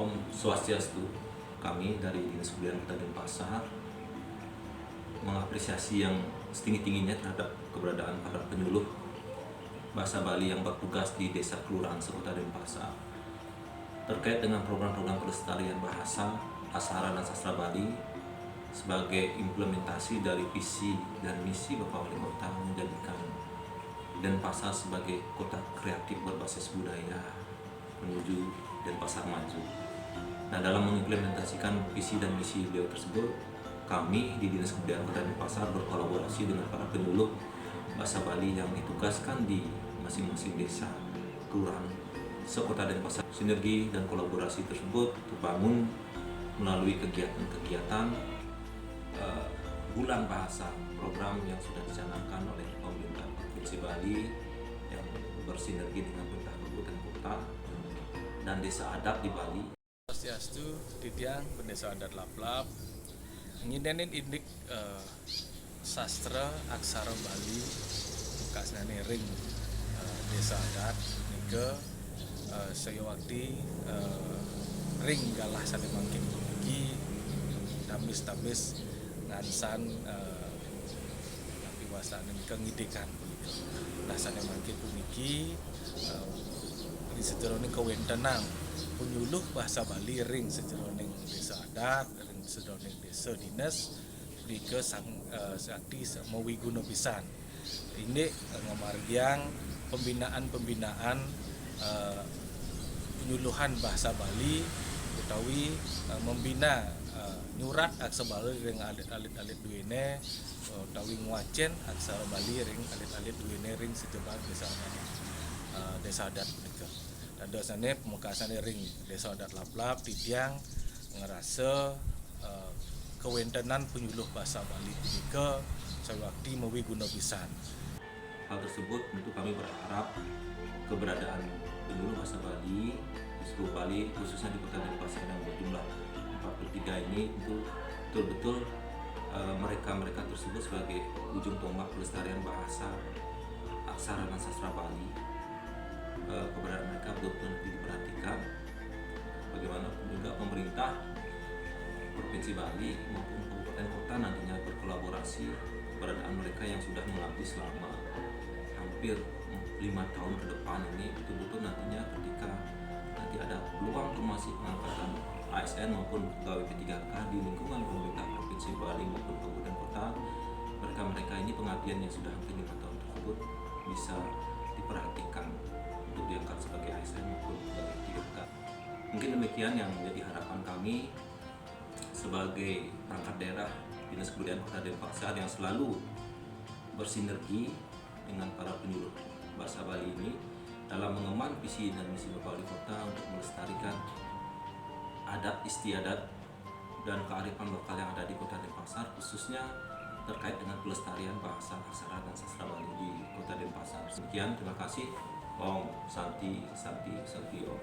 Om Swastiastu. Kami dari Dinas Kebudayaan Kota Denpasar mengapresiasi yang setinggi-tingginya terhadap keberadaan para penyuluh bahasa Bali yang bertugas di Desa Kelurahan Sekota Denpasar terkait dengan program-program pelestarian bahasa, aksara dan sastra Bali sebagai implementasi dari visi dan misi Bapak Wali Kota menjadikan Denpasar sebagai kota kreatif berbasis budaya menuju Denpasar maju. Nah, dalam mengimplementasikan visi dan misi beliau tersebut, kami di Dinas Kebudayaan Kota Denpasar berkolaborasi dengan para penyuluh bahasa Bali yang ditugaskan di masing-masing desa kelurahan sekota Denpasar. Sinergi dan kolaborasi tersebut terbangun melalui kegiatan-kegiatan Bulan Bahasa, program yang sudah dicanangkan oleh pemerintah Provinsi Bali yang bersinergi dengan pemerintah kabupaten kota dan desa adat di Bali. Swastiastu, Didiang, Pendesa Adat Laplap, ngidenin indik sastra aksara Bali, kasnane ring desa adat, nike saya waktu ring galah sane mangkin puniki, tamis ngansan tapi wasane nike ngidekan puniki, nah sane mangkin puniki di sejroning kewentenang penyuluh bahasa Bali ring sejroning desa adat, ring sejroning desa dinas ke sang sakti mawiguna pisan. Ini ngamargiang pembinaan penyuluhan bahasa Bali utawi membina nyurat aksara Bali ring alit-alit duwene utawi nguacen aksara Bali ring alit-alit duwene ring sejebar desa adat punika. Dan dosane pemekasane ring desa adat Laplap Didiang ngerasa kewentenan penyuluh bahasa Bali punika sewaktu mewi guna pisan. Hal tersebut tentu kami berharap keberadaan penyuluh bahasa Bali di seluruh Bali, khususnya di Kota Denpasar yang berjumlah 43 ini, itu betul-betul mereka tersebut sebagai ujung tombak pelestarian bahasa, aksara dan sastra Bali. Keberadaan mereka betul-betul diperhatikan. Bagaimanapun juga pemerintah Provinsi Bali maupun kabupaten kota nantinya berkolaborasi keberadaan mereka yang sudah mengabdi selama hampir 5 tahun ke depan ini betul-betul nantinya ketika nanti ada peluang promosi pengangkatan ASN maupun pegawai P3K di lingkungan pemerintah Provinsi Bali maupun kabupaten kota, mereka ini pengabdian yang sudah hampir 5 tahun tersebut bisa diperhatikan untuk diangkat sebagai ASN maupun pegawai P3K. Mungkin demikian yang menjadi harapan kami sebagai perangkat daerah Dinas Kebudayaan Kota Denpasar yang selalu bersinergi dengan para penyuluh bahasa Bali ini dalam mengemban visi dan misi Bapak Wali Kota untuk melestarikan adat istiadat dan kearifan lokal yang ada di Kota Denpasar, khususnya terkait dengan pelestarian bahasa, aksara dan sastra Bali di Kota Denpasar. Sekian, terima kasih. Om Santi Om.